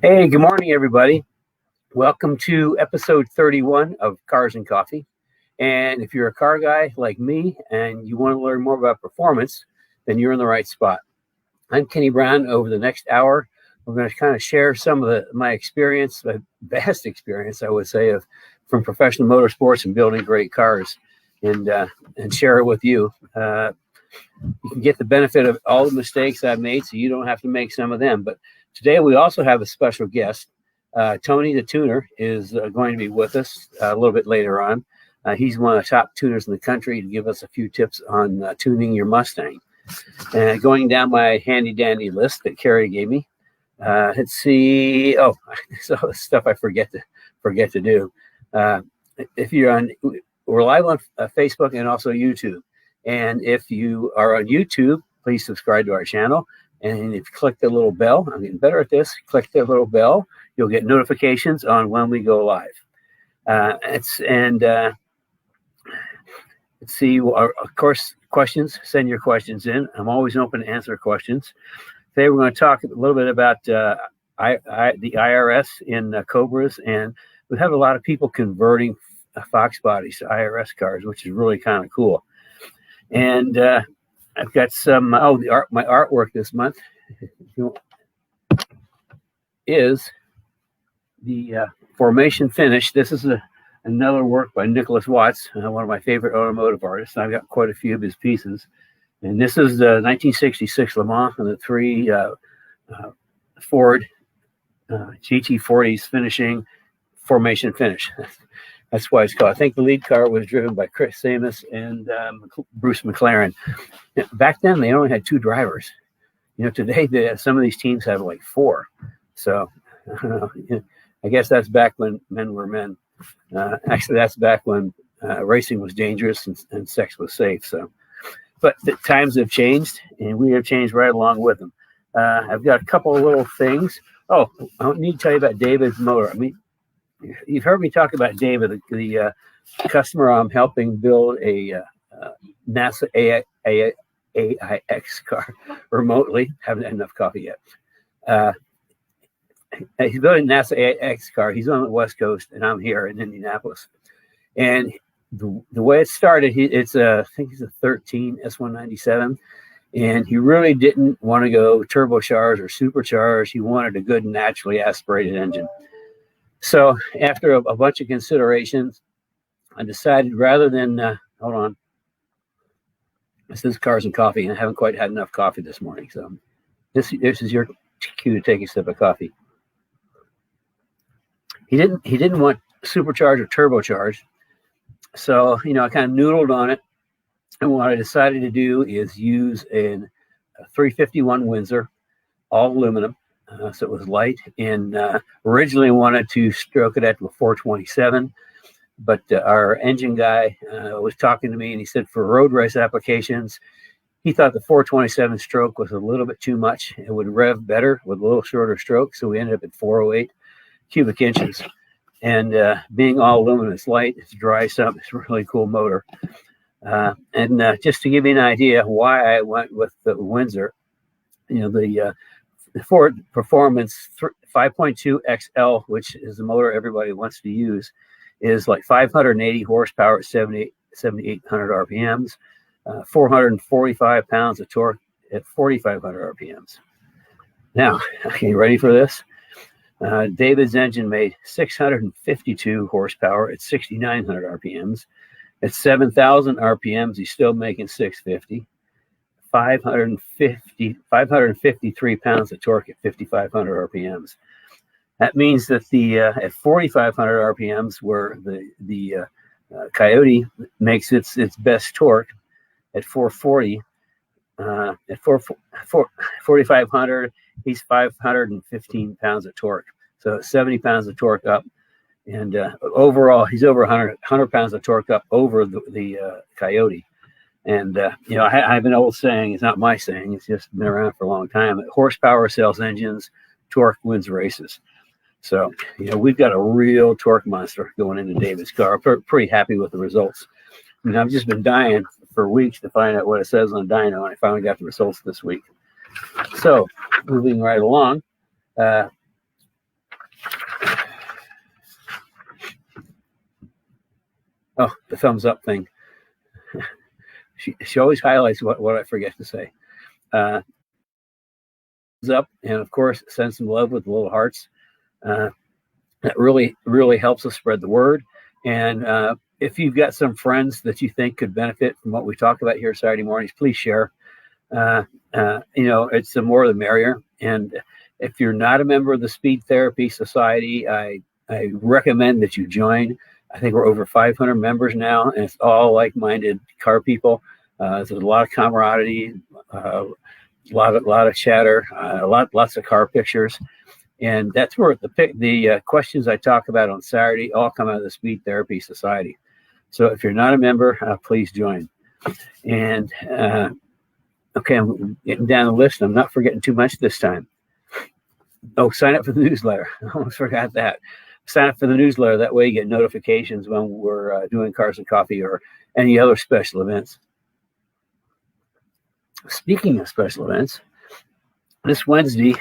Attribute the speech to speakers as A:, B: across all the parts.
A: Hey, good morning, everybody. Welcome to episode 31 of Cars and Coffee. And if you're a car guy like me and you want to learn more about performance, then you're in the right spot. I'm Kenny Brown. Over the next hour, we're going to kind of share some of my experience, my vast experience, I would say, from professional motorsports and building great cars, and share it with you. You can get the benefit of all the mistakes I've made, so you don't have to make some of them. But today we also have a special guest. Tony the Tuner is going to be with us a little bit later on. He's one of the top tuners in the country to give us a few tips on tuning your Mustang. And going down my handy dandy list that Carrie gave me, let's see. Oh, so stuff I forget to do. If you're on, we're live on Facebook and also YouTube. And if you are on YouTube, please subscribe to our channel. And if you click the little bell, I'm getting better at this, click the little bell, you'll get notifications on when we go live. Let's see, of course, questions, send your questions in. I'm always open to answer questions. Today we're going to talk a little bit about the IRS in Cobras. And we have a lot of people converting Fox bodies to IRS cars, which is really kind of cool. And I've got some, my artwork this month is the Formation Finish. This is another work by Nicholas Watts, one of my favorite automotive artists. I've got quite a few of his pieces. And this is the 1966 Le Mans and the three Ford GT40s finishing Formation Finish. That's why it's called. I think the lead car was driven by Chris Samus and Bruce McLaren. Back then, they only had two drivers. Today, some of these teams have like four. So, I guess that's back when men were men. Actually, that's back when racing was dangerous and sex was safe. So, but the times have changed, and we have changed right along with them. I've got a couple of little things. Oh, I don't need to tell you about David's motor. You've heard me talk about David, the customer I'm helping build a NASA AIX car remotely. Haven't had enough coffee yet. He's building a NASA AIX car. He's on the West Coast, and I'm here in Indianapolis. And the way it started, I think it's a 13 S197, and he really didn't want to go turbocharged or supercharged. He wanted a good naturally aspirated engine. So after a bunch of considerations, I decided rather than, hold on, this is Cars and Coffee, and I haven't quite had enough coffee this morning. So this is your cue to take a sip of coffee. He didn't want supercharged or turbocharged. So, I kind of noodled on it. And what I decided to do is use a 351 Windsor, all aluminum. So it was light, and originally wanted to stroke it at the 427, but our engine guy was talking to me, and he said for road race applications, he thought the 427 stroke was a little bit too much. It would rev better with a little shorter stroke, so we ended up at 408 cubic inches. And being all aluminum, it's light, it's dry sump, it's a really cool motor. And just to give you an idea why I went with the Windsor, the Ford Performance 5.2 XL, which is the motor everybody wants to use, is like 580 horsepower at 7,800 RPMs, 445 pounds of torque at 4,500 RPMs. Now, okay, ready for this? David's engine made 652 horsepower at 6,900 RPMs. At 7,000 RPMs, he's still making 650. 553 pounds of torque at 5,500 RPMs. That means that at 4,500 RPMs, where the Coyote makes its best torque at 440, at 4,500, he's 515 pounds of torque. So 70 pounds of torque up, and overall, he's over 100 pounds of torque up over the Coyote. And, I have an old saying, it's not my saying, it's just been around for a long time, that horsepower sells engines, torque wins races. So, we've got a real torque monster going into David's car. Pretty happy with the results. I've just been dying for weeks to find out what it says on dyno, and I finally got the results this week. So, moving right along, Oh, the thumbs up thing. She always highlights what I forget to say. Thumbs up, and of course, send some love with the little hearts. That really helps us spread the word. And if you've got some friends that you think could benefit from what we talk about here Saturday mornings, please share. It's the more the merrier. And if you're not a member of the Speed Therapy Society, I recommend that you join. I think we're over 500 members now, and it's all like-minded car people. There's a lot of camaraderie, a lot of chatter, lots of car pictures. And that's where the questions I talk about on Saturday all come out of the Speed Therapy Society. So if you're not a member, please join. And okay, I'm getting down the list. I'm not forgetting too much this time. Oh, sign up for the newsletter. I almost forgot that. Sign up for the newsletter. That way you get notifications when we're doing Cars and Coffee or any other special events. Speaking of special events, this Wednesday,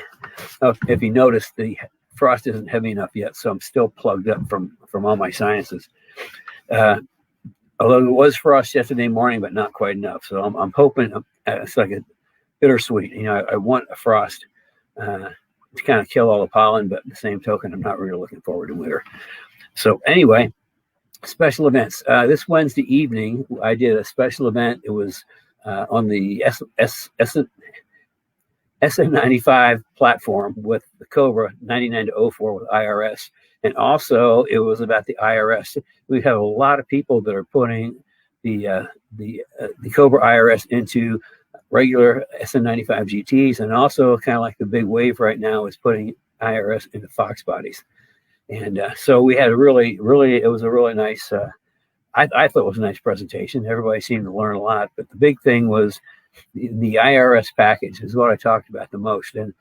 A: if you notice, the frost isn't heavy enough yet, so I'm still plugged up from all my sinuses. Although it was frost yesterday morning, but not quite enough. So I'm hoping it's like a bittersweet. I want a frost to kind of kill all the pollen, but at the same token, I'm not really looking forward to winter. So anyway, special events. This Wednesday evening, I did a special event. It was on the SM95 platform with the Cobra 99-04 with IRS. And also it was about the IRS. We have a lot of people that are putting the Cobra IRS into regular SM95 GTs, and also kind of like the big wave right now is putting IRS into Fox bodies. And so we had it was a really nice, I thought it was a nice presentation. Everybody seemed to learn a lot, but the big thing was the IRS package is what I talked about the most. And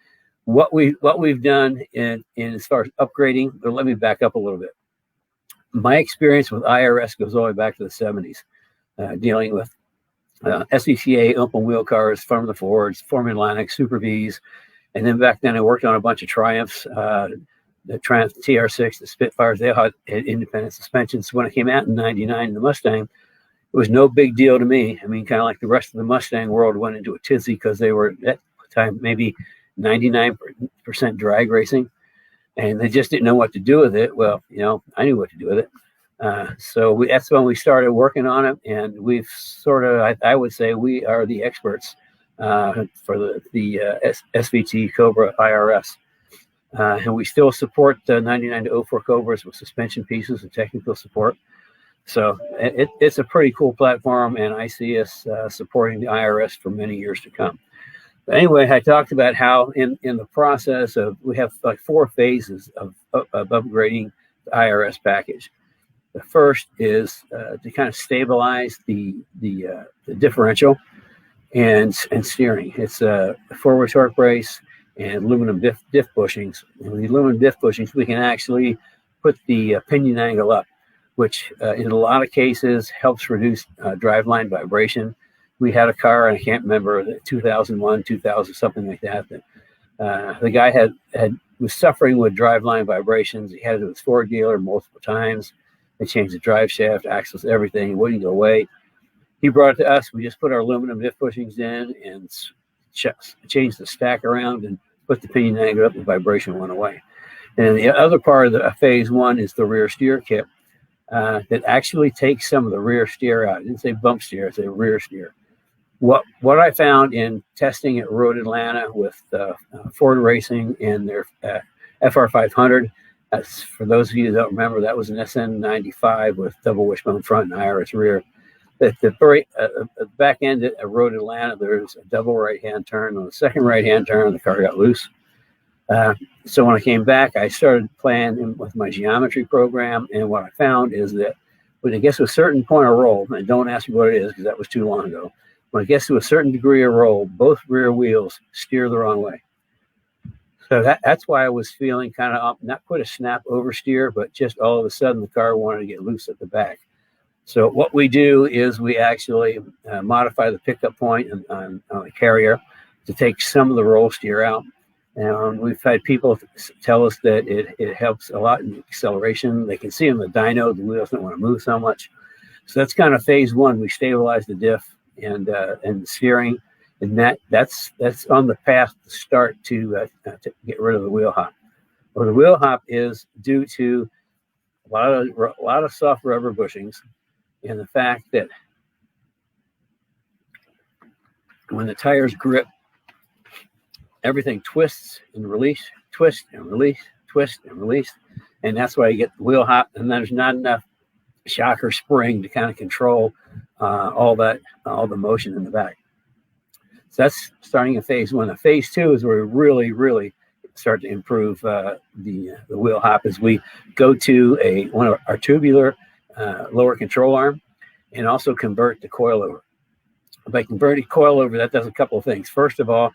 A: what we've done in as far as upgrading, but let me back up a little bit. My experience with IRS goes all the way back to the 70s, dealing with SVCA open wheel cars from the Fords, Formula Atlantic, Super Vs. And then back then I worked on a bunch of Triumphs, the Triumph TR6, the Spitfires. They all had independent suspensions. So when it came out in 99, the Mustang, it was no big deal to me. I mean, kind of like the rest of the Mustang world went into a tizzy because they were at the time maybe 99% drag racing, and they just didn't know what to do with it. Well, I knew what to do with it. So that's when we started working on it, and we've sort of, I would say, we are the experts for the SVT Cobra IRS. And we still support the 99-04 Cobras with suspension pieces and technical support. So it's a pretty cool platform, and I see us supporting the IRS for many years to come. But anyway, I talked about how in the process of, we have like 4 phases of upgrading the IRS package. The first is to kind of stabilize the differential and steering. It's a forward torque brace and aluminum diff bushings. And with the aluminum diff bushings, we can actually put the pinion angle up, which in a lot of cases helps reduce driveline vibration. We had a car, and I can't remember, 2001, 2000, something like that. That the guy was suffering with driveline vibrations. He had it to his Ford dealer multiple times. They changed the drive shaft, axles, everything. It wouldn't go away. He brought it to us. We just put our aluminum diff bushings in and changed the stack around and put the pinion angle up. The vibration went away. And the other part of the phase 1 is the rear steer kit that actually takes some of the rear steer out. I didn't say bump steer, I said rear steer. What I found in testing at Road Atlanta with Ford Racing and their FR500, that's, for those of you that don't remember, that was an SN95 with double wishbone front and IRS rear. At the back end at Road Atlanta, there's a double right-hand turn. On the second right-hand turn, the car got loose. So when I came back, I started playing with my geometry program, and what I found is that when it gets to a certain point of roll, and don't ask me what it is because that was too long ago, when it gets to a certain degree of roll, both rear wheels steer the wrong way. So that's why I was feeling kind of not quite a snap oversteer, but just all of a sudden the car wanted to get loose at the back. So what we do is we actually modify the pickup point on the carrier to take some of the roll steer out. And we've had people tell us that it helps a lot in acceleration. They can see on the dyno, the wheels don't want to move so much. So that's kind of phase one. We stabilize the diff and the steering, and that's on the path to start to get rid of the wheel hop. Well, the wheel hop is due to a lot of soft rubber bushings, and the fact that when the tires grip, everything twists and release, twist and release, twist and release, and that's why you get the wheel hop, and there's not enough shock or spring to kind of control all the motion in the back. So that's starting in phase one. Phase two is where we really start to improve the wheel hop as we go to one of our tubular lower control arm, and also convert the coilover. By converting coilover, that does a couple of things. First of all,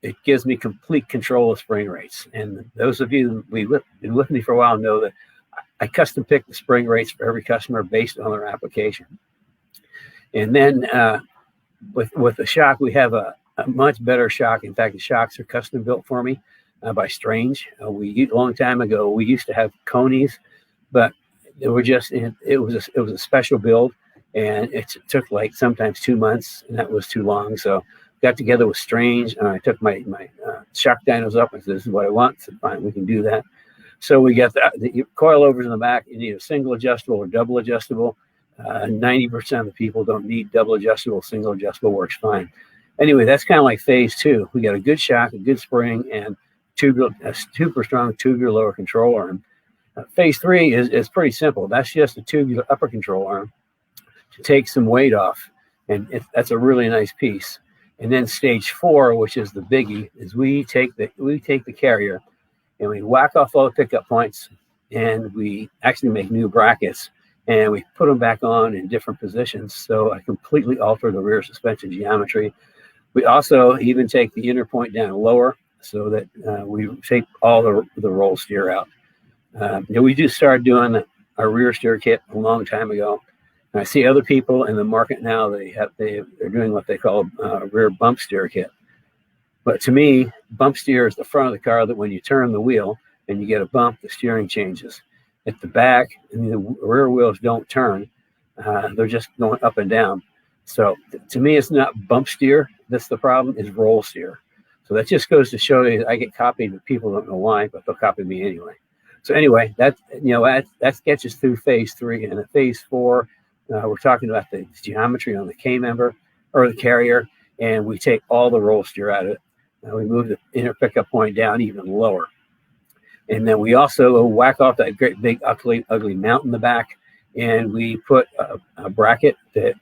A: it gives me complete control of spring rates. And those of you who've been with me for a while know that I custom pick the spring rates for every customer based on their application. And then with the shock, we have a much better shock. In fact, the shocks are custom built for me by Strange. A long time ago, we used to have conies, but it was a special build, and it took like sometimes 2 months, and that was too long. So got together with Strange, and I took my shock dynos up and said, "This is what I want." I said, "Fine, we can do that." So we got the coilovers in the back. You need a single adjustable or double adjustable. 90% of the people don't need double adjustable. Single adjustable works fine. Anyway, that's kind of like phase two. We got a good shock, a good spring, and a super strong tubular lower control arm. Phase three is pretty simple. That's just a tubular upper control arm to take some weight off, and that's a really nice piece. And then stage four, which is the biggie, is we take the carrier and we whack off all the pickup points, and we actually make new brackets, and we put them back on in different positions. So I completely alter the rear suspension geometry. We also even take the inner point down lower so that we take all the roll steer out. We just started doing our rear steer kit a long time ago. And I see other people in the market now, they're doing what they call a rear bump steer kit. But to me, bump steer is the front of the car, that when you turn the wheel and you get a bump, the steering changes. At the back, and the rear wheels don't turn. They're just going up and down. So to me, it's not bump steer. That's the problem, is roll steer. So that just goes to show you, I get copied, but people don't know why, but they'll copy me anyway. So anyway, that gets us through phase three. And at phase four, we're talking about the geometry on the K member or the carrier, and we take all the roll steer out of it. We move the inner pickup point down even lower. And then we also whack off that great big ugly mount in the back, and we put a bracket that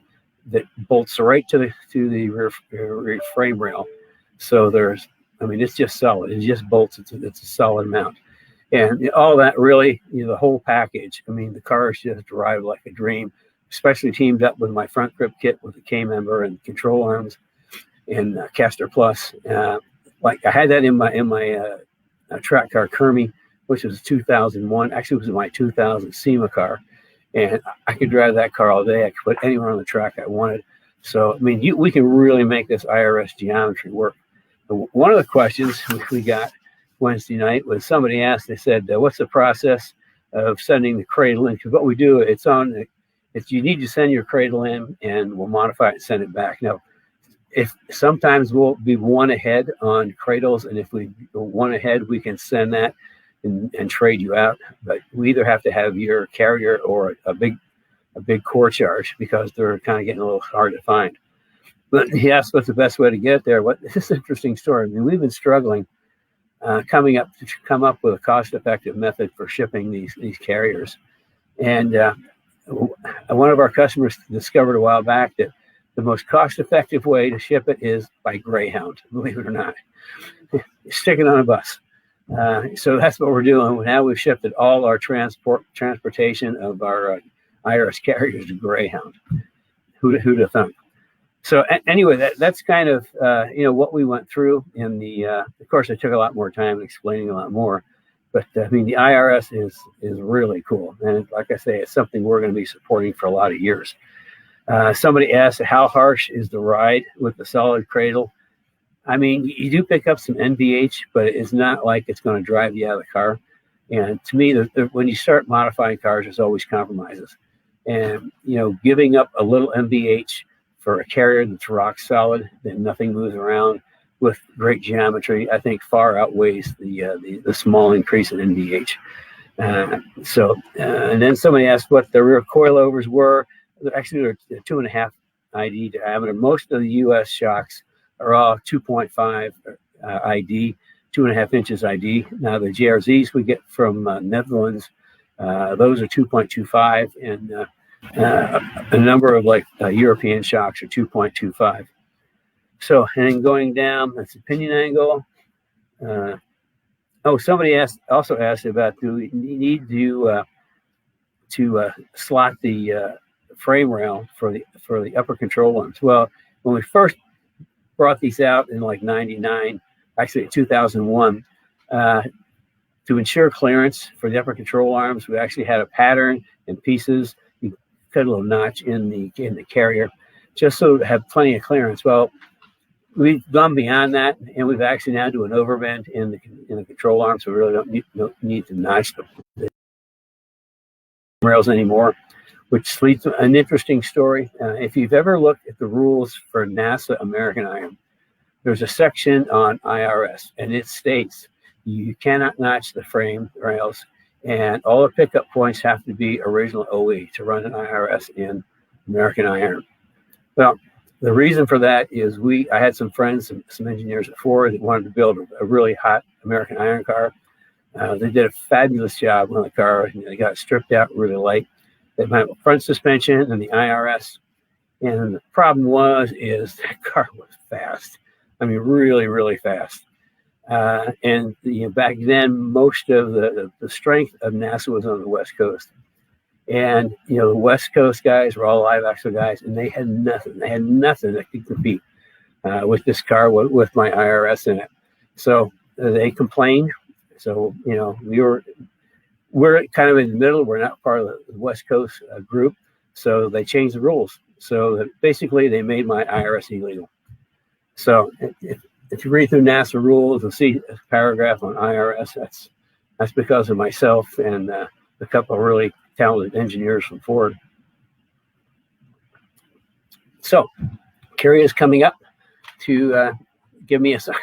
A: bolts right to the rear frame rail. So it's just solid. It just bolts. It's a solid mount. And all that really, the whole package. The car is just drive like a dream, especially teamed up with my front grip kit with the K member and control arms and Caster Plus. Like I had that in my track car Kermie, which was 2001. Actually, it was my 2000 SEMA car, and I could drive that car all day. I could put anywhere on the track I wanted. So we can really make this IRS geometry work. One of the questions we got Wednesday night was, somebody asked, they said, "What's the process of sending the cradle in?" Because what we do, you need to send your cradle in, and we'll modify it and send it back. Now, if sometimes we'll be one ahead on cradles, and if we go one ahead, we can send that and trade you out. But we either have to have your carrier or a big core charge, because they're kind of getting a little hard to find. But he asked what's the best way to get there. This is an interesting story. We've been struggling come up with a cost-effective method for shipping these carriers. And one of our customers discovered a while back that the most cost-effective way to ship it is by Greyhound, believe it or not. Stick it on a bus. So that's what we're doing. Now we've shifted all our transportation of our IRS carriers to Greyhound. Who'd have thunk? So anyway, that's kind of what we went through in the. Of course, it took a lot more time explaining a lot more, but the IRS is really cool, and like I say, it's something we're going to be supporting for a lot of years. Somebody asked, how harsh is the ride with the solid cradle? You do pick up some NVH, but it's not like it's going to drive you out of the car. And to me, when you start modifying cars, there's always compromises. And, giving up a little MVH for a carrier that's rock solid, that nothing moves around with great geometry, I think far outweighs the small increase in NVH. And then somebody asked what the rear coilovers were. Actually, they're 2.5 ID diameter. Most of the U.S. shocks are all 2.5 ID, 2.5 inches ID. Now the JRZs we get from Netherlands, those are 2.25, and a number of European shocks are 2.25. So, and then going down, that's the pinion angle. Somebody also asked about, do we need to slot the frame rail for the upper control arms? Well, when we first brought these out in 99, actually 2001, to ensure clearance for the upper control arms, we actually had a pattern and pieces. You cut a little notch in the carrier, just so to have plenty of clearance. Well, we've gone beyond that, and we've actually now do an overbend in the control arm, so we really don't need to notch the rails anymore, which leads to an interesting story. If you've ever looked at the rules for NASA American Iron, there's a section on IRS, and it states you cannot notch the frame rails, and all the pickup points have to be original OE to run an IRS in American Iron. Well, the reason for that is I had some friends, some engineers at Ford that wanted to build a really hot American Iron car. They did a fabulous job on the car. They got it stripped out really light. They had a front suspension and the IRS. And the problem is that car was fast. I mean, really, really fast. And back then, most of the strength of NASA was on the West Coast. And, the West Coast guys were all live axle guys, and they had nothing. They had nothing that could compete with this car with my IRS in it. So they complained. So, we're kind of in the middle. We're not part of the West Coast group. So they changed the rules. So basically, they made my IRS illegal. So if you read through NASA rules and see a paragraph on IRS, that's because of myself and a couple of really talented engineers from Ford. So, Carrie is coming up to give me a sign.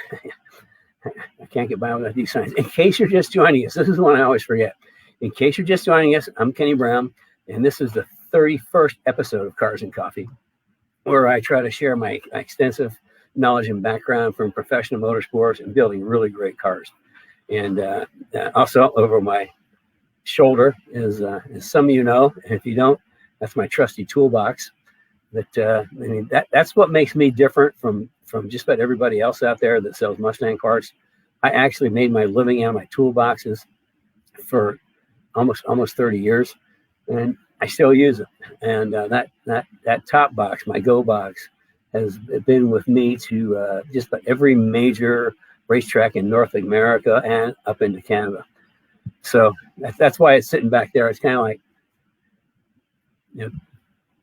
A: I can't get by without these signs. In case you're just joining us, this is one I always forget. In case you're just joining us, I'm Kenny Brown, and this is the 31st episode of Cars and Coffee, where I try to share my extensive knowledge and background from professional motorsports and building really great cars. And also over my shoulder is, as some of you know, and if you don't, that's my trusty toolbox. That's what makes me different from just about everybody else out there that sells Mustang parts. I actually made my living out of my toolboxes for almost 30 years, and I still use it. And that top box, my Go box, has been with me to just about every major racetrack in North America and up into Canada. So that's why it's sitting back there. It's kind of like,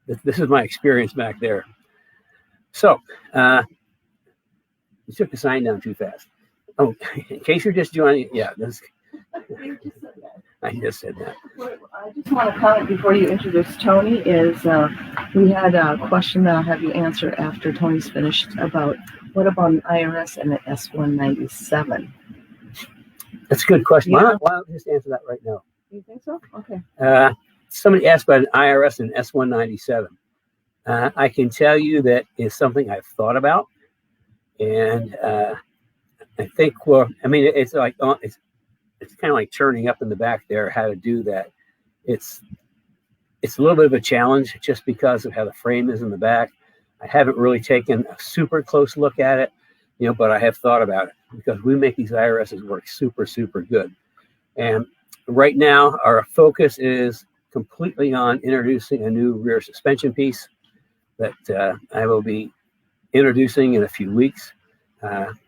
A: this is my experience back there. So you took the sign down too fast. Oh, in case you're just joining, yeah, this.
B: You just said that.
A: I just said that.
B: What I just want to comment before you introduce Tony is we had a question that I'll have you answer after Tony's finished about what about an IRS and an S197?
A: That's a good question. Why don't I just answer that right now?
B: You think so? Okay.
A: Somebody asked about an IRS and S197. I can tell you that is something I've thought about, and I think, it's like it's kind of like turning up in the back there how to do that. It's a little bit of a challenge just because of how the frame is in the back. I haven't really taken a super close look at it, but I have thought about it because we make these IRSs work super, super good. And right now, our focus is completely on introducing a new rear suspension piece that I will be introducing in a few weeks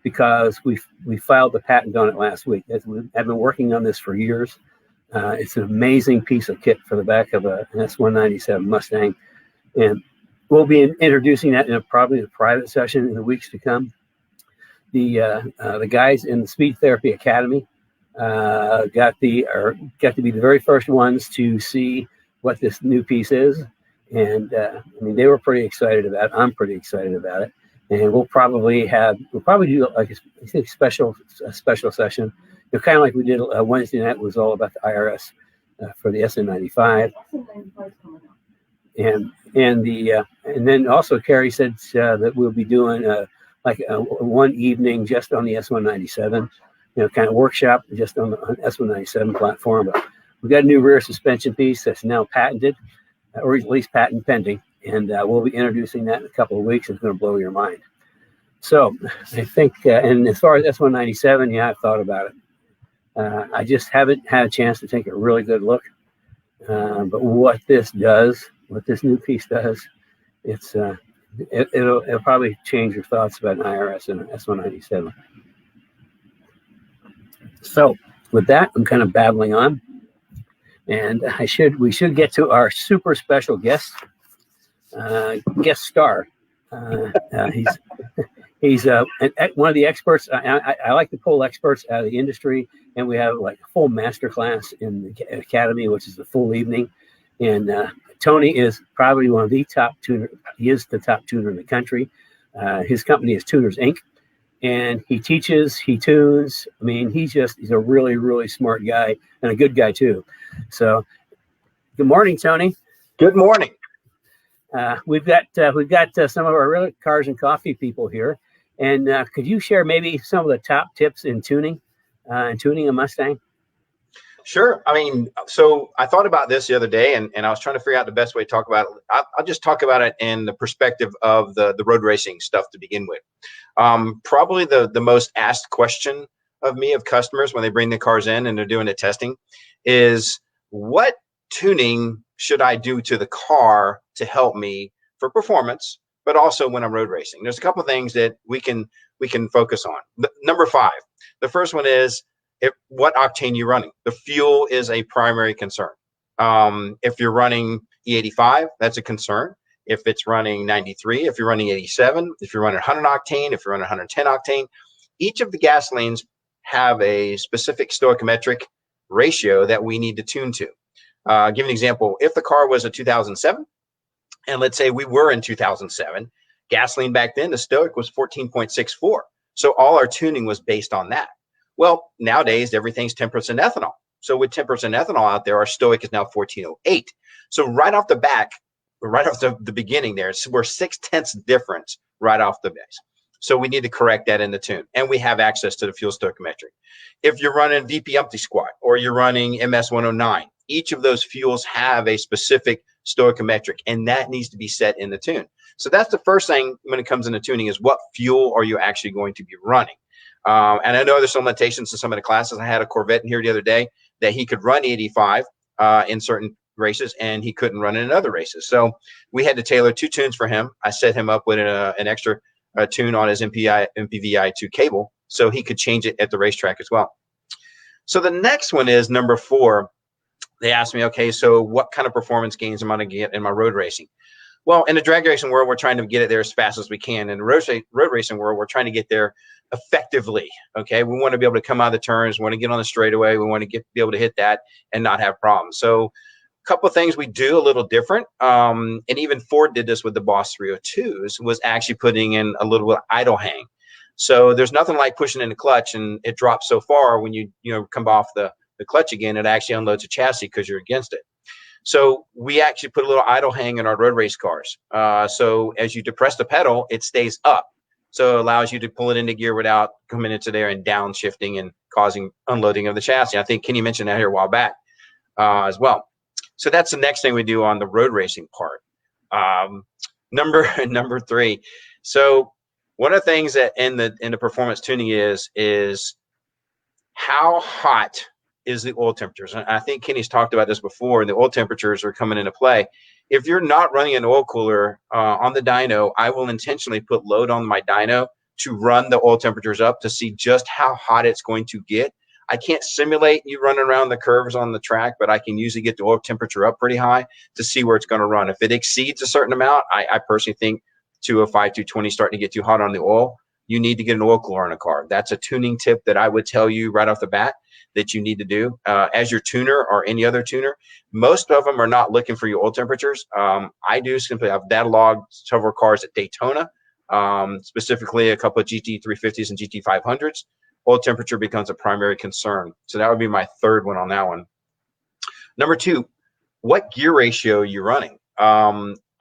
A: because we filed the patent on it last week. I've been working on this for years. It's an amazing piece of kit for the back of an S197 Mustang, and we'll be introducing that in probably a private session in the weeks to come. The guys in the Speed Therapy Academy got to be the very first ones to see what this new piece is. And I mean, they were pretty excited about it. I'm pretty excited about it. And we'll probably do like a special session, kind of like we did Wednesday night was all about the IRS for the SN95. And then also Carrie said that we'll be doing one evening just on the S197, kind of workshop just on the S197 platform. But we got a new rear suspension piece that's now patented, or at least patent pending, and we'll be introducing that in a couple of weeks. It's going to blow your mind. So I think, and as far as S197, yeah, I've thought about it. I just haven't had a chance to take a really good look. But what this new piece does, it'll probably change your thoughts about an IRS and an S197. So with that, I'm kind of babbling on, and we should get to our super special guest star. He's one of the experts. I like to pull experts out of the industry, and we have like a full master class in the academy, which is the full evening. And Tony is probably one of the top tuner. He is the top tuner in the country. His company is Tuners Inc. And he teaches, he tunes. I mean, he's a really, really smart guy and a good guy too. So, good morning, Tony.
C: Good morning.
A: We've got some of our real cars and coffee people here, and could you share maybe some of the top tips in tuning a Mustang?
C: Sure. I mean, so I thought about this the other day, and I was trying to figure out the best way to talk about it. I'll just talk about it in the perspective of the road racing stuff to begin with. Probably the most asked question of me of customers when they bring the cars in and they're doing the testing is, what tuning should I do to the car to help me for performance, but also when I'm road racing? There's a couple of things that we can focus on. Number 5, the first one is what octane you're running. The fuel is a primary concern. If you're running E85, that's a concern. If it's running 93, if you're running 87, if you're running 100 octane, if you're running 110 octane, each of the gasolines have a specific stoichiometric ratio that we need to tune to. Give an example. If the car was a 2007, and let's say we were in 2007, gasoline back then, the stoic was 14.64. So all our tuning was based on that. Well, nowadays, everything's 10% ethanol. So with 10% ethanol out there, our stoic is now 1408. So right off the beginning there, we're 0.6 difference right off the base. So we need to correct that in the tune. And we have access to the fuel stoichiometric. If you're running VP Empty Squat or you're running MS 109, each of those fuels have a specific stoichiometric, and that needs to be set in the tune. So that's the first thing when it comes into tuning is what fuel are you actually going to be running? And I know there's some limitations in some of the classes. I had a Corvette in here the other day that he could run 85 in certain races, and he couldn't run it in other races. So we had to tailor 2 tunes for him. I set him up with an extra tune on his MPVI2 cable so he could change it at the racetrack as well. So the next one is number 4. They asked me, okay, so what kind of performance gains am I going to get in my road racing? Well, in the drag racing world, we're trying to get it there as fast as we can. In the road racing world, we're trying to get there effectively. Okay, we want to be able to come out of the turns, we want to get on the straightaway, we want to be able to hit that and not have problems. So a couple of things we do a little different, and even Ford did this with the Boss 302s, was actually putting in a little bit of idle hang. So there's nothing like pushing in the clutch and it drops so far when you come off the clutch again, it actually unloads a chassis because you're against it. So we actually put a little idle hang in our road race cars. So as you depress the pedal, it stays up. So it allows you to pull it into gear without coming into there and downshifting and causing unloading of the chassis. I think Kenny mentioned that here a while back as well. So that's the next thing we do on the road racing part. Number 3. So one of the things that in the performance tuning is how hot is the oil temperatures. And I think Kenny's talked about this before, and the oil temperatures are coming into play. If you're not running an oil cooler on the dyno, I will intentionally put load on my dyno to run the oil temperatures up to see just how hot it's going to get. I can't simulate you running around the curves on the track, but I can usually get the oil temperature up pretty high to see where it's going to run. If it exceeds a certain amount, I personally think 205, 220 starting to get too hot on the oil. you need to get an oil cooler on a car. That's a tuning tip that I would tell you right off the bat that you need to do as your tuner or any other tuner. Most of them are not looking for your oil temperatures. I do simply, I've data logged several cars at Daytona, specifically a couple of GT350s and GT500s. Oil temperature becomes a primary concern. So that would be my third one on that one. Number two, what gear ratio are you running?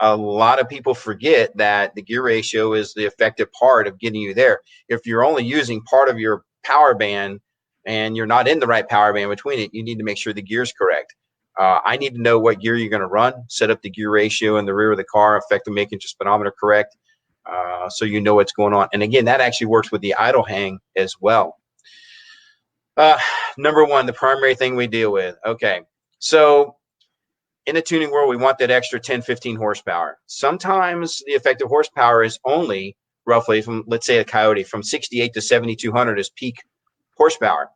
C: A lot of people forget that the gear ratio is the effective part of getting you there. If you're only using part of your power band and you're not in the right power band between it, you need to make sure the gear is correct. I need to know what gear you're going to run, set up the gear ratio in the rear of the car, effective making your speedometer correct, so you know what's going on. And again, that actually works with the idle hang as well. Number one, the primary thing we deal with. Okay, so in the tuning world, we want that extra 10, 15 horsepower. Sometimes the effective horsepower is only roughly from, let's say, a Coyote, from 68 to 7,200 is peak horsepower.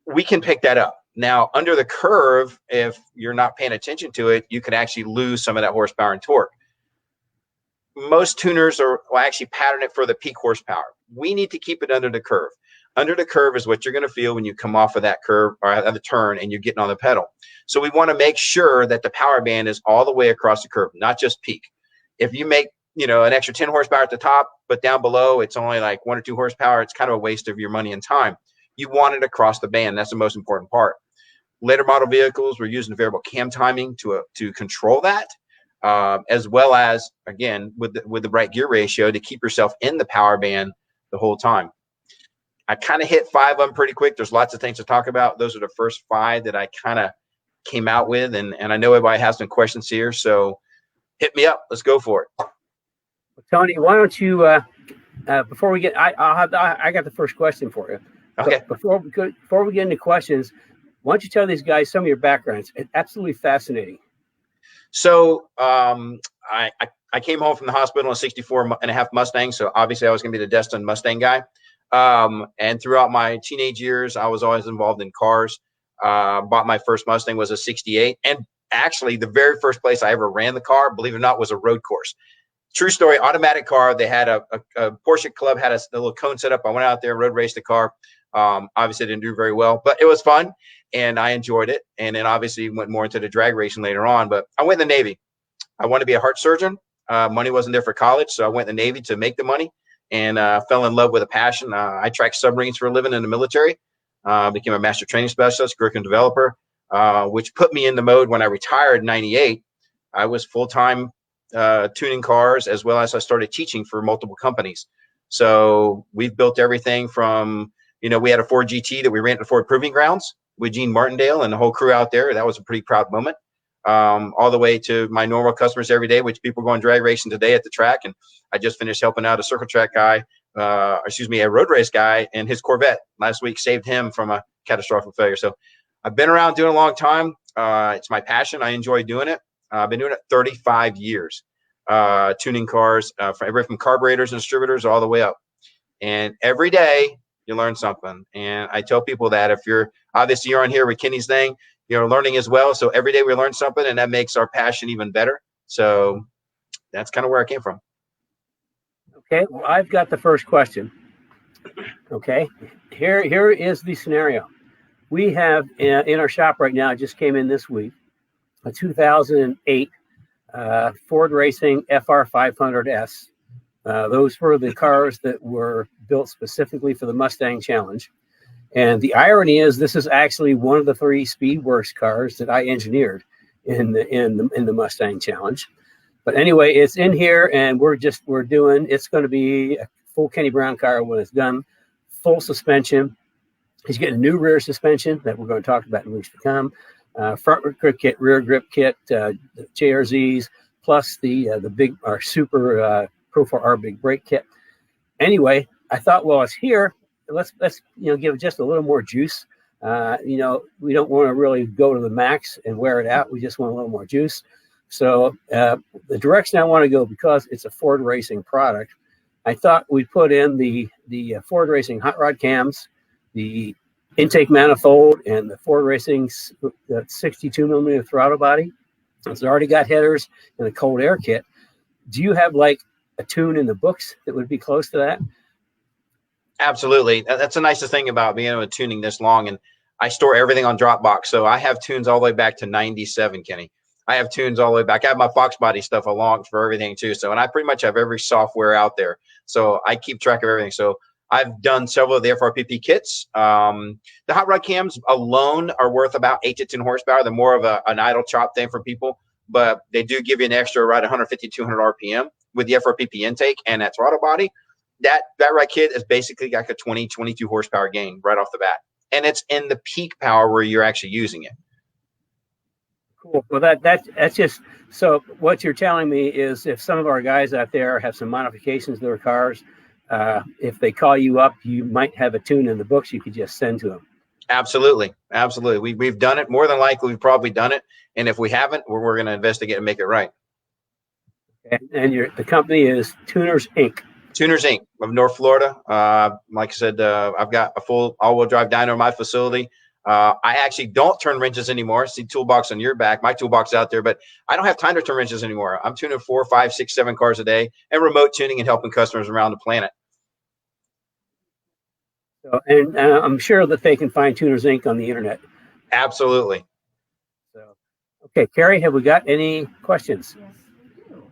C: We can pick that up. Now, under the curve, if you're not paying attention to it, you can actually lose some of that horsepower and torque. Most tuners will actually pattern it for the peak horsepower. We need to keep it under the curve. Under the curve is what you're going to feel when you come off of that curve or at the turn and you're getting on the pedal. So we want to make sure that the power band is all the way across the curve, not just peak. If you make, an extra 10 horsepower at the top, but down below it's only like 1 or 2 horsepower, it's kind of a waste of your money and time. You want it across the band. That's the most important part. Later model vehicles, we're using variable cam timing to control that, as well as, again, with the right gear ratio to keep yourself in the power band the whole time. I kind of hit 5 of them pretty quick. There's lots of things to talk about. Those are the first 5 that I kind of came out with. And I know everybody has some questions here. So hit me up. Let's go for it.
A: Tony, why don't you, before we get, I got the first question for you.
C: Okay.
A: But before we get into questions, why don't you tell these guys some of your backgrounds? It's absolutely fascinating.
C: So I came home from the hospital in a 64 and a half Mustang. So obviously I was going to be the destined Mustang guy. And throughout my teenage years, I was always involved in cars. Bought my first Mustang was a 68. And actually the very first place I ever ran the car, believe it or not, was a road course. True story, automatic car. They had a Porsche club, had a little cone set up. I went out there, road raced the car. Obviously didn't do very well, but it was fun and I enjoyed it. And then obviously went more into the drag racing later on, but I went in the Navy. I wanted to be a heart surgeon. Money wasn't there for college. So I went in the Navy to make the money and fell in love with a passion. I tracked submarines for a living in the military, became a master training specialist, curriculum developer, which put me in the mode when I retired in 98. I was full-time tuning cars, as well as I started teaching for multiple companies. So we've built everything from, we had a Ford GT that we ran at Ford Proving Grounds with Gene Martindale and the whole crew out there. That was a pretty proud moment. All the way to my normal customers every day, which people going drag racing today at the track. And I just finished helping out a circle track guy, a road race guy, and his Corvette last week saved him from a catastrophic failure. So I've been around doing a long time. It's my passion. I enjoy doing it. I've been doing it 35 years, tuning cars, from carburetors and distributors all the way up. And every day you learn something. And I tell people that if you're on here with Kenny's thing, you're learning as well. So every day we learn something, and that makes our passion even better. So that's kind of where I came from.
A: Okay, well, I've got the first question. Okay, here is the scenario. We have in our shop right now, it just came in this week, a 2008 Ford Racing FR500S. Those were the cars that were built specifically for the Mustang Challenge. And the irony is, this is actually one of the 3 Speedworks cars that I engineered in the Mustang Challenge. But anyway, it's in here, and it's going to be a full Kenny Brown car when it's done. Full suspension. He's getting a new rear suspension that we're going to talk about in weeks to come. Front grip kit, rear grip kit, JRZs, plus the big, our super Pro 4R big brake kit. Anyway, I thought, well, it's here. Let's give it just a little more juice. We don't want to really go to the max and wear it out. We just want a little more juice. So the direction I want to go, because it's a Ford Racing product, I thought we'd put in the Ford Racing hot rod cams, the intake manifold, and the Ford Racing 62 millimeter throttle body. It's already got headers and a cold air kit. Do you have like a tune in the books that would be close to that?
C: Absolutely. That's the nicest thing about being able to tuning this long. And I store everything on Dropbox. So I have tunes all the way back to 97, Kenny. I have tunes all the way back. I have my Fox Body stuff along for everything too. So, and I pretty much have every software out there. So I keep track of everything. So I've done several of the FRPP kits. The hot rod cams alone are worth about 8 to 10 horsepower. They're more of an idle chop thing for people, but they do give you an extra right 150, 200 RPM with the FRPP intake and that throttle body. That rod kit is basically like a 20, 22 horsepower gain right off the bat. And it's in the peak power where you're actually using it.
A: Cool. Well, that's just, so what you're telling me is if some of our guys out there have some modifications to their cars, if they call you up, you might have a tune in the books you could just send to them.
C: Absolutely. Absolutely. We've done it. More than likely, we've probably done it. And if we haven't, we're going to investigate and make it right.
A: And the company is Tuners Inc.
C: Tuners Inc. of North Florida. Like I said, I've got a full all-wheel drive dyno in my facility. I actually don't turn wrenches anymore. See toolbox on your back. My toolbox out there, but I don't have time to turn wrenches anymore. I'm tuning 4, 5, 6, 7 cars a day and remote tuning and helping customers around the planet.
A: So, and I'm sure that they can find Tuners Inc. on the internet.
C: Absolutely.
A: So, okay, Carrie, have we got any questions?
B: Yes, we do.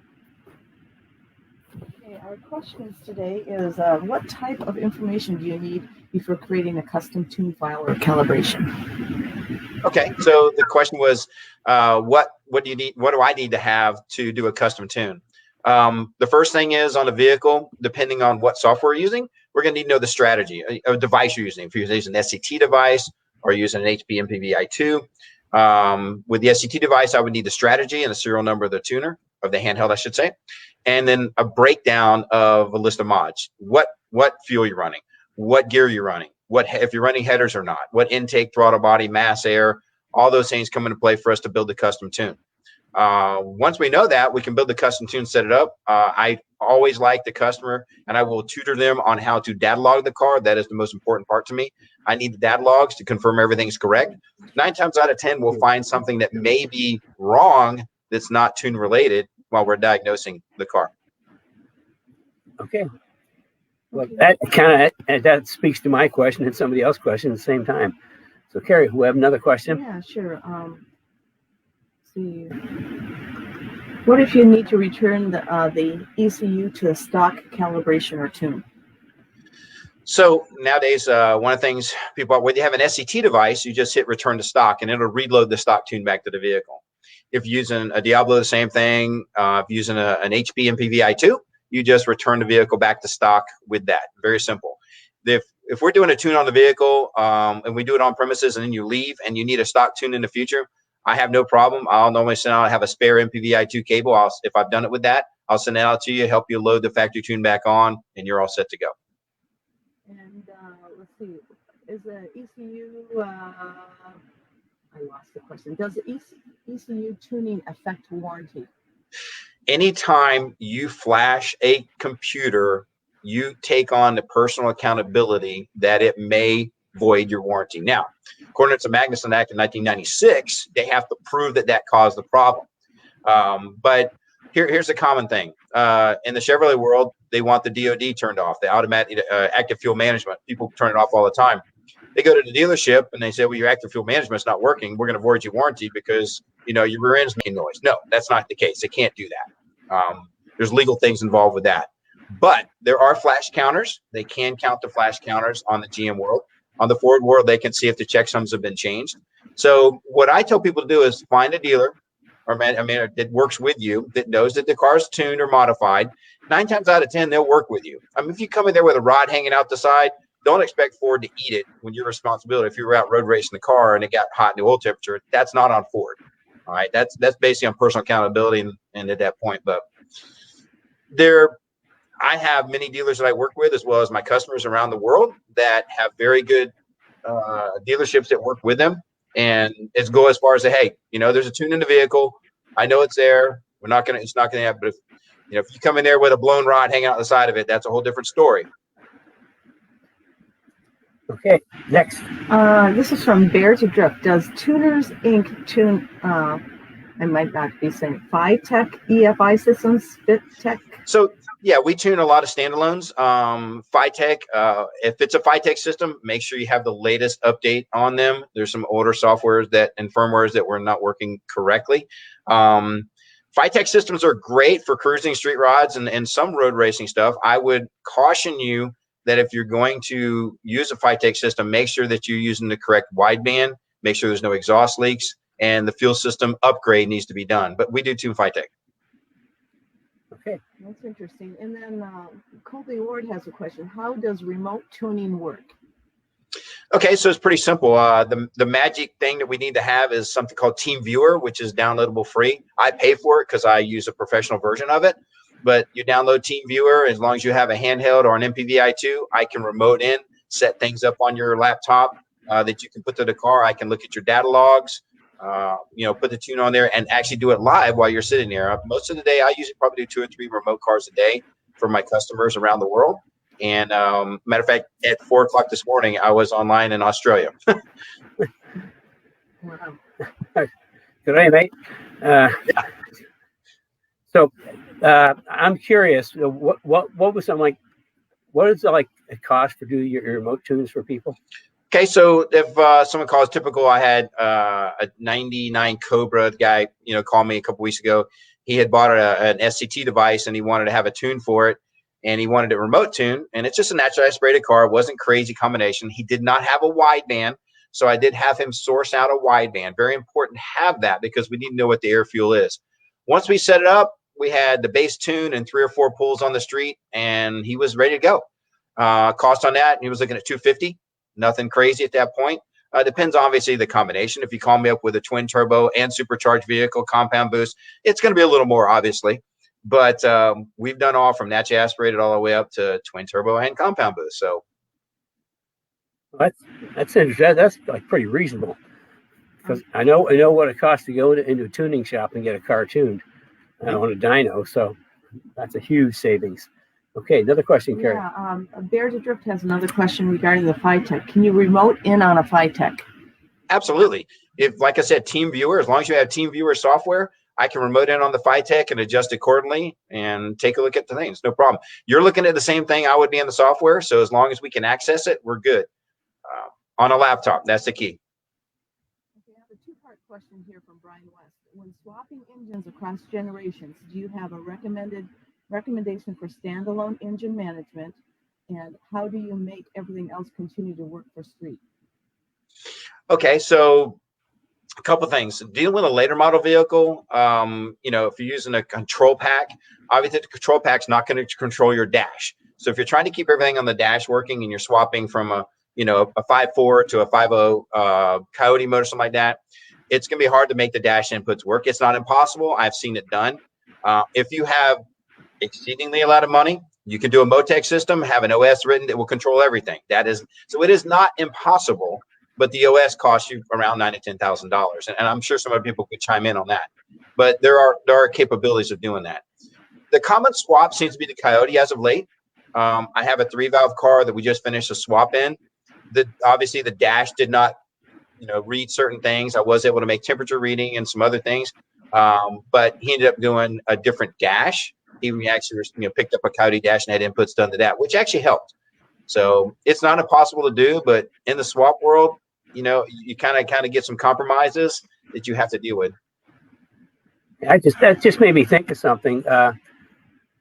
B: Okay, our questions today is what type of information do you need before creating a custom tune file or calibration?
C: Okay, so the question was, what do you need? What do I need to have to do a custom tune? The first thing is on a vehicle, depending on what software you're using, we're going to need to know the strategy, a device you're using. If you're using an SCT device or using an HP MPV i2, with the SCT device, I would need the strategy and the serial number of the tuner, of the handheld, I should say, and then a breakdown of a list of mods. What fuel you're running, what gear you're running, if you're running headers or not, what intake, throttle body, mass, air, all those things come into play for us to build the custom tune. Once we know that, we can build the custom tune, set it up. I always like the customer, and I will tutor them on how to data log the car. That is the most important part to me. I need the data logs to confirm everything's correct. 9 times out of 10, we'll find something that may be wrong that's not tune related while we're diagnosing the car.
A: Okay. Well, that speaks to my question and somebody else's question at the same time. So, Carrie, we have another question.
B: Yeah, sure. See, what if you need to return the ECU to a stock calibration or tune?
C: So nowadays, one of the things people, when you have an SCT device, you just hit return to stock and it'll reload the stock tune back to the vehicle. If you're using a Diablo, the same thing. If you're using an HP MPV i2, you just return the vehicle back to stock with that. Very simple. If we're doing a tune on the vehicle and we do it on premises and then you leave and you need a stock tune in the future, I have no problem. I'll normally send out, I have a spare MPV i2 cable. If I've done it with that, I'll send that out to you, help you load the factory tune back on, and you're all set to go.
B: And let's see, is the ECU, I lost the question. Does the ECU tuning affect warranty?
C: Anytime you flash a computer, you take on the personal accountability that it may void your warranty. Now, according to the Magnuson Act in 1996, they have to prove that caused the problem. But here's a common thing. In the Chevrolet world, they want the DOD turned off, the automatic active fuel management. People turn it off all the time. They go to the dealership and they say, well, your active fuel management's not working. We're going to void your warranty because, your rear end's making noise. No, that's not the case. They can't do that. There's legal things involved with that. But there are flash counters. They can count the flash counters on the GM world. On the Ford world, they can see if the checksums have been changed. So what I tell people to do is find a dealer that works with you, that knows that the car's tuned or modified. 9 times out of 10, they'll work with you. If you come in there with a rod hanging out the side, don't expect Ford to eat it when you're responsible. If you were out road racing the car and it got hot in the oil temperature, that's not on Ford. All right, that's basically on personal accountability and at that point. But I have many dealers that I work with, as well as my customers around the world, that have very good dealerships that work with them. And it's go as far as say, hey, there's a tune in the vehicle. I know it's there. It's not going to happen. But if you come in there with a blown rod hanging out the side of it, that's a whole different story.
A: Okay, next.
B: This is from Bear to Drift. Does Tuners Inc. tune, I might not be saying, Tech EFI systems, Fit Tech?
C: So Yeah, we tune a lot of standalones. Phytech, if it's a Phytech system, make sure you have the latest update on them. There's some older softwares and firmwares that were not working correctly. Phytech systems are great for cruising street rods and some road racing stuff. I would caution you that if you're going to use a Phytech system, make sure that you're using the correct wideband, make sure there's no exhaust leaks, and the fuel system upgrade needs to be done. But we do tune Phytech.
B: Okay, that's interesting. And then Colby Ward has a question. How does remote tuning work?
C: Okay, so it's pretty simple. The magic thing that we need to have is something called Team Viewer, which is downloadable free. I pay for it because I use a professional version of it. But you download Team Viewer, as long as you have a handheld or an MPVI2, I can remote in, set things up on your laptop that you can put to the car. I can look at your data logs, put the tune on there and actually do it live while you're sitting there. Most of the day, I usually probably do 2 or 3 remote cars a day for my customers around the world. And matter of fact, at 4 o'clock this morning, I was online in Australia.
B: Wow.
A: Good day, mate. So I'm curious, what was some like? What is like a cost to do your remote tunes for people?
C: Okay, so if someone calls typical, I had a 99 Cobra guy, call me a couple weeks ago. He had bought an SCT device and he wanted to have a tune for it, and he wanted a remote tune. And it's just a naturally aspirated car. It wasn't crazy combination. He did not have a wideband, so I did have him source out a wideband. Very important to have that because we need to know what the air fuel is. Once we set it up, we had the base tune and 3 or 4 pulls on the street, and he was ready to go. Cost on that, he was looking at $250. Nothing crazy at that point. Depends obviously the combination. If you call me up with a twin turbo and supercharged vehicle, compound boost, it's going to be a little more obviously. But we've done all from naturally aspirated all the way up to twin turbo and compound boost. So
A: that's interesting. That's like pretty reasonable because I know what it costs to go into a tuning shop and get a car tuned on a dyno. So that's a huge savings. Okay, another question, Carrie.
B: Yeah, Bear to Drift has another question regarding the Phytech. Can you remote in on a Phytech?
C: Absolutely. If, like I said, Team Viewer, as long as you have Team Viewer software, I can remote in on the Phytech and adjust accordingly and take a look at the things. No problem. You're looking at the same thing I would be in the software. So as long as we can access it, we're good. On a laptop, that's the key.
B: Okay, I have a 2-part question here from Brian West. When swapping engines across generations, do you have a recommendation for standalone engine management, and how do you make everything else continue to work for street?
C: Okay, so a couple things. Dealing with a later model vehicle, if you're using a control pack, obviously the control pack's not going to control your dash. So if you're trying to keep everything on the dash working and you're swapping from a 5.4 to a 5.0 Coyote motor, something like that, it's going to be hard to make the dash inputs work. It's not impossible. I've seen it done. If you have exceedingly a lot of money, you can do a Motec system, have an OS written that will control everything. So it is not impossible, but the OS costs you around $9,000 to $10,000, and I'm sure some other people could chime in on that. But there are capabilities of doing that. The common swap seems to be the Coyote as of late. I have a 3-valve car that we just finished a swap in. Obviously the dash did not, read certain things. I was able to make temperature reading and some other things, but he ended up doing a different dash. He actually picked up a Coyote dash and had inputs done to that, which actually helped. So it's not impossible to do, but in the swap world, you kind of get some compromises that you have to deal with.
A: That just made me think of something.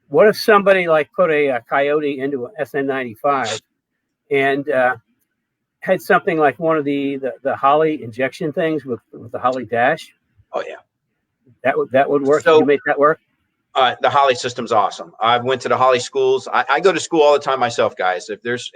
A: What if somebody like put a Coyote into an SN95 and had something like one of the Holley injection things with the Holley dash?
C: Oh yeah,
A: that would work.
C: So,
A: you make that work?
C: The Holley system's awesome. I went to the Holley schools. I go to school all the time myself, guys. If there's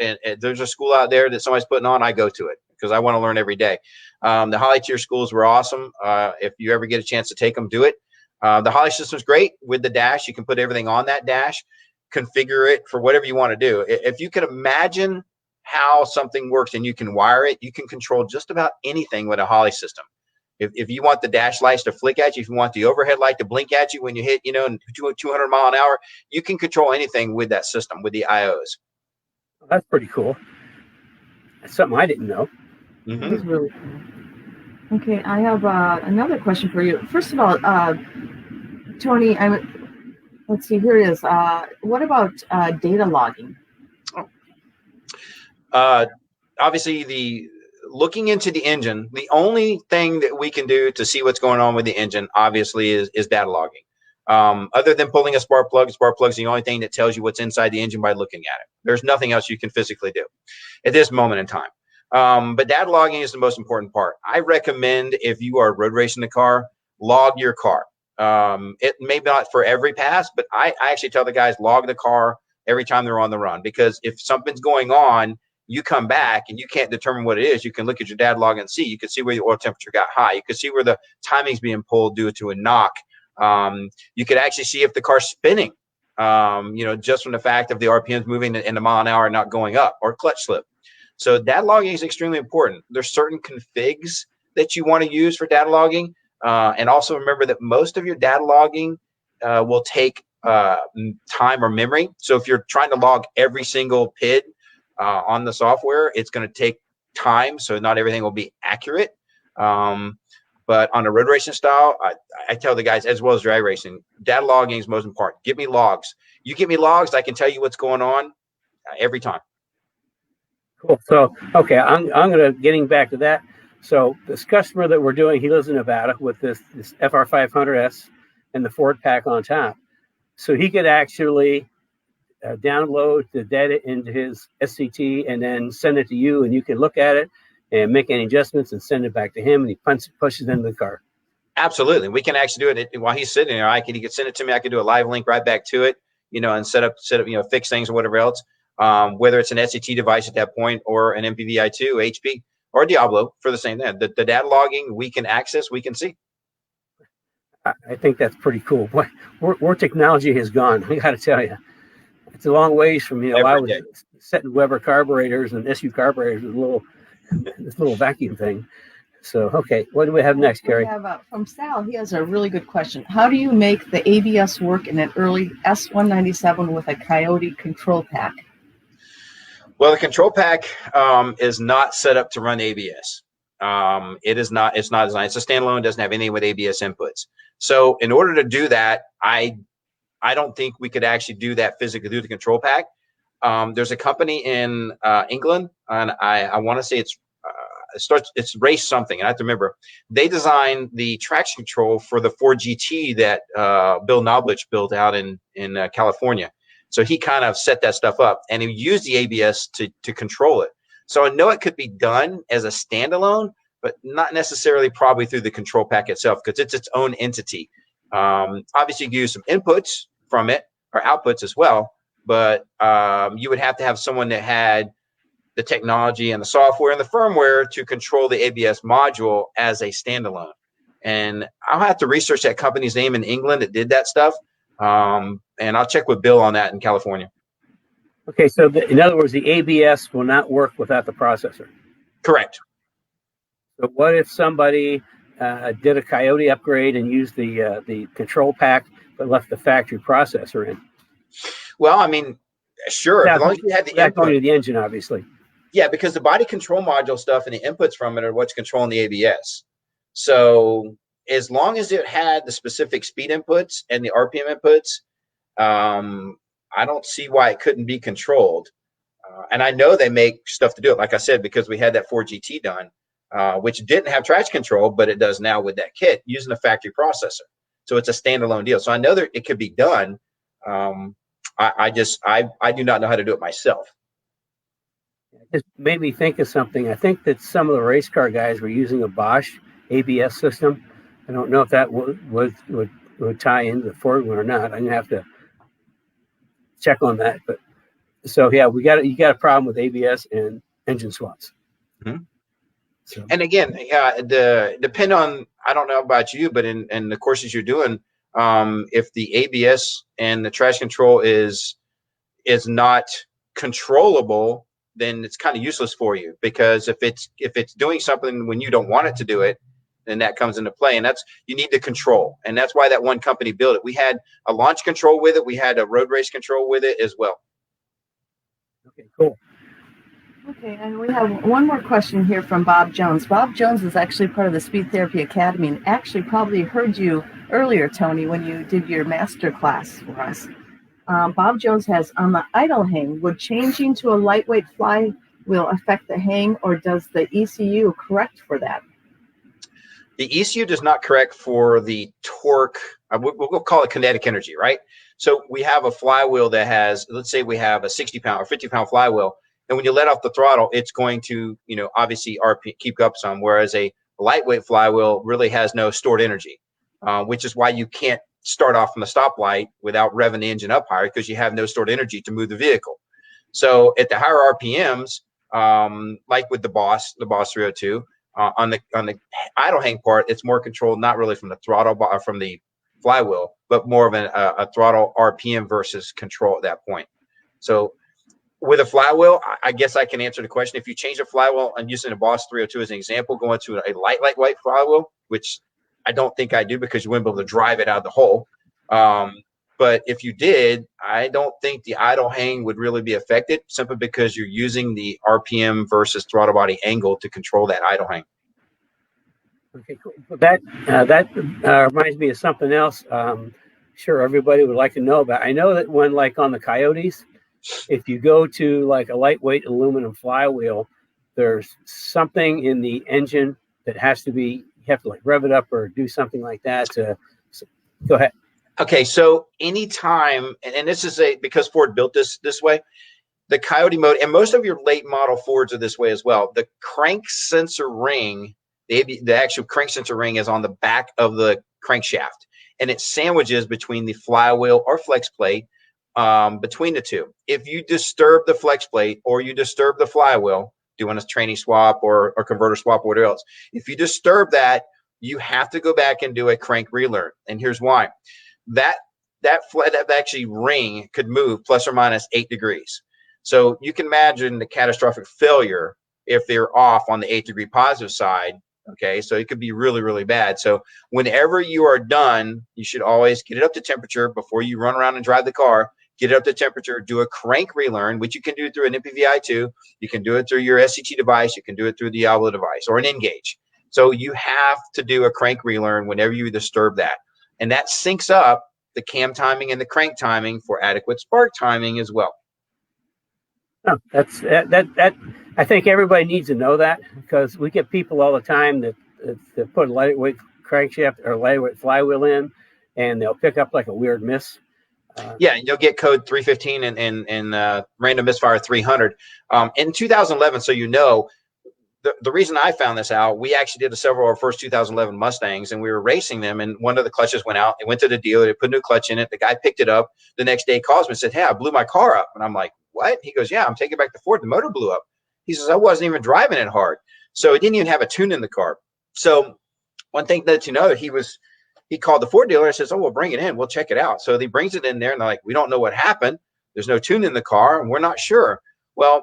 C: a school out there that somebody's putting on, I go to it because I want to learn every day. The Holley tier schools were awesome. If you ever get a chance to take them, do it. The Holley system's great with the dash. You can put everything on that dash, configure it for whatever you want to do. If you can imagine how something works and you can wire it, you can control just about anything with a Holley system. If you want the dash lights to flick at you, if you want the overhead light to blink at you when you hit, 200 mile an hour, you can control anything with that system, with the IOs.
A: Well, that's pretty cool. That's something I didn't know.
B: Mm-hmm. That's really cool. Okay, I have another question for you. First of all, Tony, Let's see, here it is. What about data logging?
C: Obviously, looking into the engine, the only thing that we can do to see what's going on with the engine, obviously, is data logging. Other than pulling a spark plug is the only thing that tells you what's inside the engine by looking at it. There's nothing else you can physically do at this moment in time. But data logging is the most important part. I recommend, if you are road racing the car, log your car. It may not for every pass, but I actually tell the guys, log the car every time they're on the run, because if something's going on, you come back and you can't determine what it is. You can look at your data log and see. You can see where the oil temperature got high. You can see where the timing's being pulled due to a knock. You could actually see if the car's spinning, just from the fact of the RPMs moving in the mile an hour, not going up, or clutch slip. So data logging is extremely important. There's certain configs that you want to use for data logging. And also remember that most of your data logging will take time or memory. So if you're trying to log every single PID on the software, it's going to take time. So not everything will be accurate. But on a road racing style, I tell the guys, as well as drag racing, data logging is most important. Give me logs. You give me logs, I can tell you what's going on every time.
A: Cool. So, okay, I'm going to getting back to that. So this customer that we're doing, he lives in Nevada with this FR500S and the Ford pack on top. So he could actually download the data into his SCT and then send it to you, and you can look at it and make any adjustments and send it back to him, and he pushes it into the car.
C: Absolutely. We can actually do it while he's sitting there. He could send it to me. I could do a live link right back to it, and set up, fix things or whatever else. Whether it's an SCT device at that point or an MPVI2, HP, or Diablo for the same thing. The data logging we can access, we can see.
A: I think that's pretty cool. Where technology has gone, I got to tell you, it's a long ways from, I was setting Weber carburetors and SU carburetors with this little vacuum thing. So, okay, what do we have next, Carrie?
B: We have from Sal. He has a really good question. How do you make the ABS work in an early S197 with a Coyote control pack?
C: Well, the control pack is not set up to run ABS. It's not designed. It's a standalone. It doesn't have anything with ABS inputs. So in order to do that, I don't think we could actually do that physically through the control pack. There's a company in England, and I want to say it's Race something. I have to remember. They designed the traction control for the Ford GT that Bill Knoblich built out in California. So he kind of set that stuff up, and he used the ABS to control it. So I know it could be done as a standalone, but not necessarily probably through the control pack itself, because it's its own entity. Obviously, you can use some inputs from it or outputs as well, but you would have to have someone that had the technology and the software and the firmware to control the ABS module as a standalone. And I'll have to research that company's name in England that did that stuff. And I'll check with Bill on that in California.
A: Okay, so in other words, the ABS will not work without the processor.
C: Correct.
A: So what if somebody did a Coyote upgrade and used the control pack but left the factory processor in?
C: Well, I mean, sure. As long as you had the input.
A: Going to the engine, obviously.
C: Yeah, because the body control module stuff and the inputs from it are what's controlling the ABS. So as long as it had the specific speed inputs and the RPM inputs, I don't see why it couldn't be controlled. And I know they make stuff to do it, like I said, because we had that Ford GT done, which didn't have traction control, but it does now with that kit using a factory processor. So it's a standalone deal. So I know that it could be done. I do not know how to do it myself.
A: It made me think of something. I think that some of the race car guys were using a Bosch ABS system. I don't know if that would tie into the Ford one or not. I'm gonna have to check on that. But so yeah, you got a problem with ABS and engine swaps.
C: Mm-hmm.
A: So.
C: And again, depend on, I don't know about you, but in the courses you're doing, if the ABS and the traction control is not controllable, then it's kind of useless for you, because if it's doing something when you don't want it to do it, then that comes into play. And you need the control. And that's why that one company built it. We had a launch control with it. We had a road race control with it as well.
A: Okay, cool.
B: Okay, and we have one more question here from Bob Jones. Bob Jones is actually part of the Speed Therapy Academy and actually probably heard you earlier, Tony, when you did your master class for us. Bob Jones has on the idle hang, would changing to a lightweight flywheel affect the hang, or does the ECU correct for that?
C: The ECU does not correct for the torque. We'll call it kinetic energy, right? So we have a flywheel that has, let's say we have a 60-pound or 50-pound flywheel, and when you let off the throttle, it's going to, obviously keep up some, whereas a lightweight flywheel really has no stored energy, which is why you can't start off from the stoplight without revving the engine up higher, because you have no stored energy to move the vehicle. So at the higher RPMs, like with the Boss 302, on the idle hang part, it's more controlled, not really from the throttle, but from the flywheel, but more of a throttle RPM versus control at that point. So with a flywheel, I guess I can answer the question. If you change a flywheel, I'm using a Boss 302 as an example, going to a lightweight flywheel, which I don't think I do, because you wouldn't be able to drive it out of the hole. But if you did, I don't think the idle hang would really be affected, simply because you're using the RPM versus throttle body angle to control that idle hang.
A: Okay, cool. That reminds me of something else. Sure, everybody would like to know about. I know that when, like on the Coyotes, if you go to like a lightweight aluminum flywheel, there's something in the engine that has to be, you have to like rev it up or do something like that. Go ahead. Okay,
C: so anytime, and this is because Ford built this way, the Coyote mode, and most of your late model Fords are this way as well. The crank sensor ring, the actual crank sensor ring is on the back of the crankshaft, and it sandwiches between the flywheel or flex plate, between the two. If you disturb the flex plate or you disturb the flywheel, doing a tranny swap or converter swap or whatever else, if you disturb that, you have to go back and do a crank relearn. And here's why. That actually ring could move plus or minus 8 degrees. So you can imagine the catastrophic failure if they're off on the 8-degree positive side. Okay, so it could be really, really bad. So whenever you are done, you should always get it up to temperature before you run around and drive the car. Get it up to temperature, do a crank relearn, which you can do through an MPVI2. You can do it through your SCT device. You can do it through the Diablo device or an N-Gauge. So you have to do a crank relearn whenever you disturb that. And that syncs up the cam timing and the crank timing for adequate spark timing as well.
A: Oh, that. I think everybody needs to know that, because we get people all the time that put a lightweight crankshaft or lightweight flywheel in, and they'll pick up like a weird miss.
C: Yeah, you'll get code 315 and random misfire 300. In 2011, so the reason I found this out, we actually did several of our first 2011 Mustangs, and we were racing them, and one of the clutches went out. It went to the dealer. They put a new clutch in it. The guy picked it up. The next day calls me and said, "Hey, I blew my car up." And I'm like, "What?" He goes, "Yeah, I'm taking it back to Ford. The motor blew up." He says, "I wasn't even driving it hard." So it didn't even have a tune in the car. So one thing that he called the Ford dealer and says, "Oh, we'll bring it in. We'll check it out." So he brings it in there, and they're like, "We don't know what happened. There's no tune in the car, and we're not sure." Well,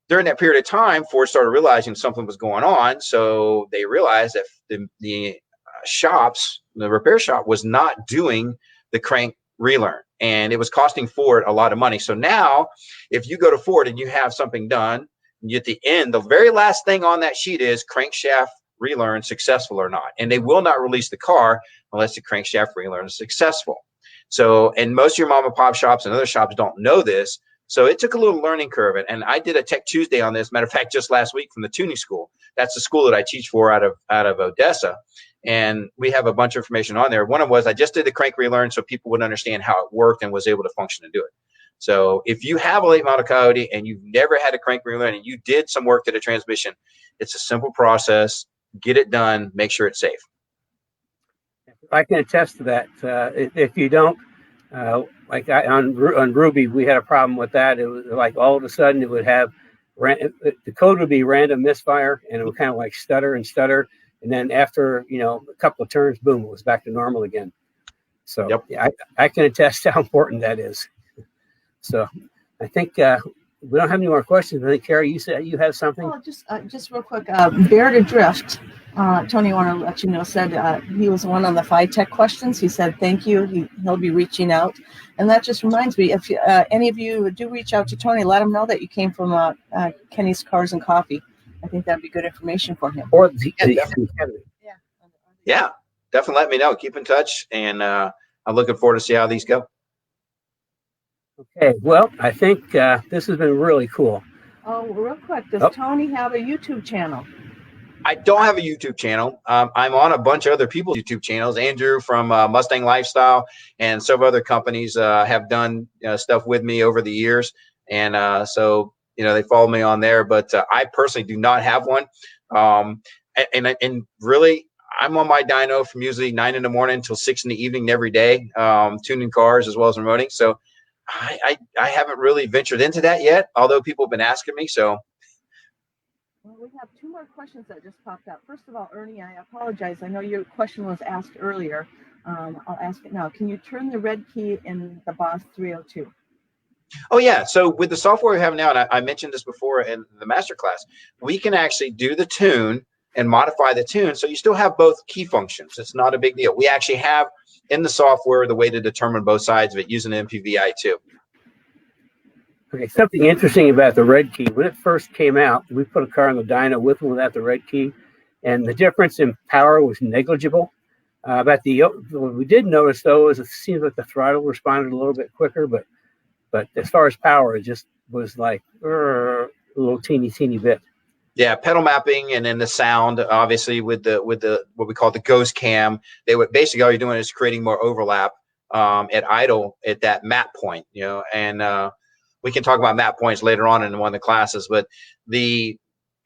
C: during that period of time, Ford started realizing something was going on. So they realized that the shops, the repair shop, was not doing the crank relearn, and it was costing Ford a lot of money. So now if you go to Ford and you have something done, at the end, the very last thing on that sheet is crankshaft relearn successful or not. And they will not release the car unless the crankshaft relearn is successful. So, and most of your mom and pop shops and other shops don't know this. So it took a little learning curve. And I did a Tech Tuesday on this, matter of fact, just last week from the tuning school. That's the school that I teach for out of Odessa. And we have a bunch of information on there. One of them was I just did the crank relearn so people would understand how it worked and was able to function and do it. So if you have a late model Coyote and you've never had a crank relearn and you did some work to the transmission, it's a simple process. Get it done. Make sure it's safe.
A: I can attest to that. If you don't, on Ruby, we had a problem with that. It was like all of a sudden it would have the code would be random misfire, and it would kind of like stutter, and then after a couple of turns, boom, it was back to normal again. So yep. Yeah, I can attest how important that is. So I think we don't have any more questions. I think Carrie, you said you have something.
B: Well, just real quick, Bear to Drift. Tony, I want to let you know, said he was one on the Tech questions. He said, thank you. He'll be reaching out. And that just reminds me, if any of you do reach out to Tony, let him know that you came from Kenny's Cars and Coffee. I think that'd be good information for him.
A: Or
C: Yeah. definitely let me know. Keep in touch, and I'm looking forward to see how these go.
A: Okay, well, I think this has been really cool.
B: Oh, real quick, does Tony have a YouTube channel?
C: I don't have a YouTube channel. I'm on a bunch of other people's YouTube channels. Andrew from Mustang Lifestyle and several other companies have done stuff with me over the years. And so, they follow me on there. But I personally do not have one. And really, I'm on my dyno from usually 9 in the morning until 6 in the evening every day, tuning cars as well as remoting. So I haven't really ventured into that yet, although people have been asking me. So.
B: Well, we have 2 more questions that just popped up. First of all, Ernie, I apologize. I know your question was asked earlier. I'll ask it now. Can you turn the red key in the Boss 302?
C: Oh, yeah. So with the software we have now, and I mentioned this before in the masterclass, we can actually do the tune and modify the tune. So you still have both key functions. It's not a big deal. We actually have in the software the way to determine both sides of it using MPVI2.
A: Okay, something interesting about the red key. When it first came out, we put a car on the dyno with and without the red key, and the difference in power was negligible. What we did notice, though, is it seems like the throttle responded a little bit quicker, but as far as power, it just was like a little teeny bit.
C: Yeah, pedal mapping, and then the sound, obviously with the what we call the ghost cam. They would basically all you're doing is creating more overlap at idle at that map point, and we can talk about map points later on in one of the classes. But the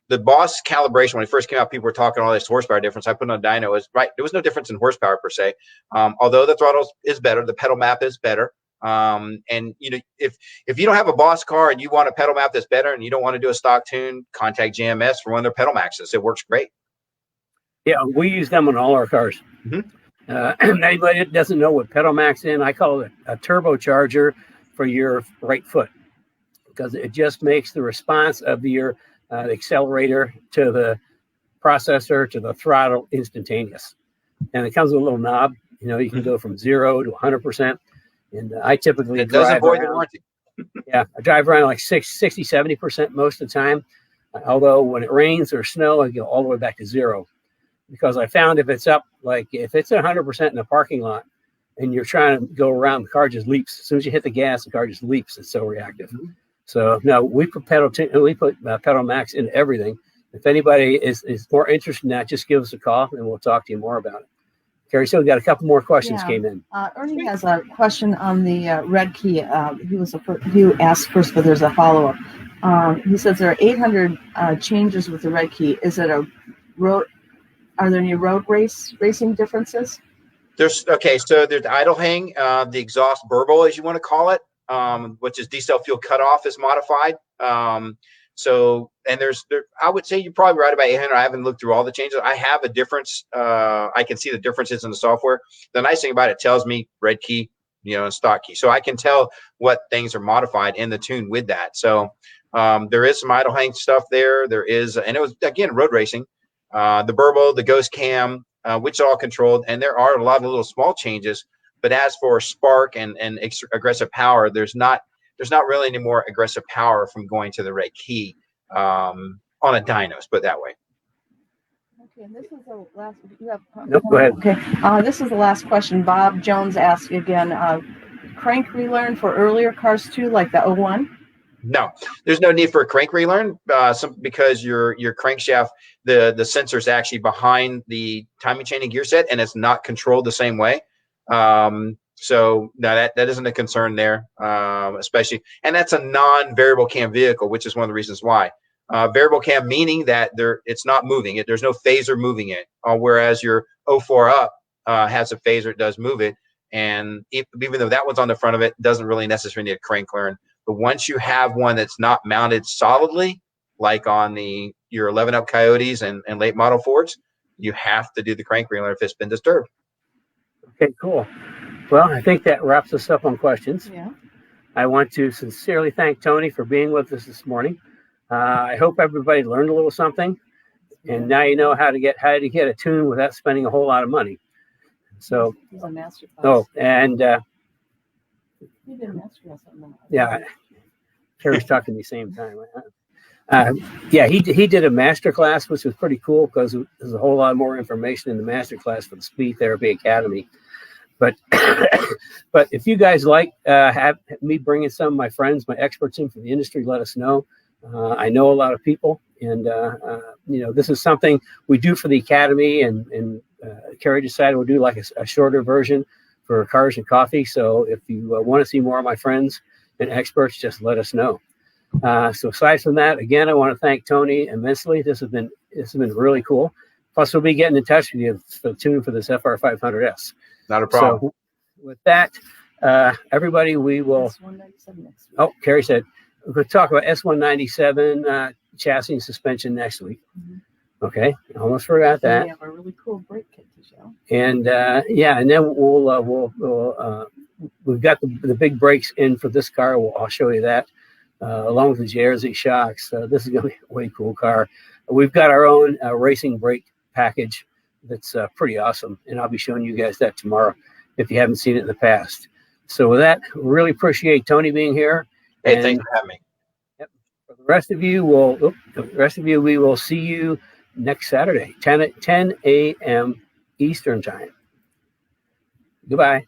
C: Boss calibration, when it first came out, people were talking all this horsepower difference. I put on a dyno, is right. There was no difference in horsepower per se, although the throttle is better, the pedal map is better. And if you don't have a Boss car and you want a pedal map that's better and you don't want to do a stock tune, contact JMS for one of their pedal maxes. It works great.
A: Yeah, we use them on all our cars.
C: Mm-hmm.
A: Anybody that doesn't know what pedal max is, I call it a turbocharger for your right foot, because it just makes the response of your accelerator to the processor to the throttle instantaneous. And it comes with a little knob. You can go from 0 to 100%. And I typically drive
C: void the
A: around.
C: warranty.
A: Yeah, I drive around like 60, 70% most of the time. Although when it rains or snow, I go all the way back to 0. Because I found if it's 100% in the parking lot and you're trying to go around, the car just leaps. As soon as you hit the gas, the car just leaps. It's so reactive. Mm-hmm. So no, we put pedal max in everything. If anybody is more interested in that, just give us a call and we'll talk to you more about it. Carrie, so we got a couple more questions came in.
B: Ernie has a question on the red key. He asked first, but there's a follow-up. He says there are 800 changes with the red key. Is it a road? Are there any road racing differences? So
C: there's idle hang, the exhaust burble, as you want to call it, which is decel fuel cutoff is modified. And I would say you're probably right about 800. I haven't looked through all the changes. I have a difference. I can see the differences in the software. The nice thing about it tells me red key, and stock key. So I can tell what things are modified in the tune with that. So there is some idle hang stuff there. There is, and it was, again, road racing. The burble, the ghost cam, which are all controlled. And there are a lot of little small changes. But as for spark and aggressive power, there's not really any more aggressive power from going to the red key on a dyno, let's put it that way.
B: Okay, and this is the last. You have.
A: Nope, go ahead.
B: Okay, this is the last question. Bob Jones asked again. Crank relearn for earlier cars too, like the 01?
C: No, there's no need for a crank relearn because your crankshaft, the sensor is actually behind the timing chain and gear set, and it's not controlled the same way. So no, that isn't a concern there, especially, and that's a non-variable cam vehicle, which is one of the reasons why. Variable cam meaning that it's not moving it. There's no phaser moving it, whereas your 04 up has a phaser, it does move it, and even though that one's on the front of it, doesn't really necessarily need a crank learn. But once you have one that's not mounted solidly, like on your 11 up Coyotes and late model Fords, you have to do the crank relearn if it's been disturbed.
A: Okay, cool. Well, I think that wraps us up on questions.
B: Yeah.
A: I want to sincerely thank Tony for being with us this morning. I hope everybody learned a little something, and now you know how to get a tune without spending a whole lot of money. So,
B: he's a master class.
A: Oh, and
B: he did a master class on that.
A: Yeah, Carrie's talking at the same time. Yeah, he did a master class, which was pretty cool because there's a whole lot more information in the master class for the Speed Therapy Academy. But but if you guys like have me bringing some of my friends, my experts in from the industry, let us know. I know a lot of people, and this is something we do for the academy. And Kerry decided we'll do like a shorter version for Cars and Coffee. So if you want to see more of my friends and experts, just let us know. So aside from that, again, I want to thank Tony immensely. This has been really cool. Plus, we'll be getting in touch with you for tune for this FR500S.
C: Not a problem.
A: So with that, everybody, we will.
B: S197 next week.
A: Oh, Kerry said we're going to talk about S197 chassis and suspension next week. Mm-hmm. Okay, almost forgot that.
B: We have a really cool brake kit to show.
A: And and then we've got the big brakes in for this car. I'll show you that. Along with the Jersey shocks. This is going to be a way cool car. We've got our own racing brake package that's pretty awesome, and I'll be showing you guys that tomorrow if you haven't seen it in the past. So with that, really appreciate Tony being here.
C: Hey,
A: and
C: thanks for having me.
A: Yep. For the rest of you, we will see you next Saturday, 10 a.m. Eastern time. Goodbye.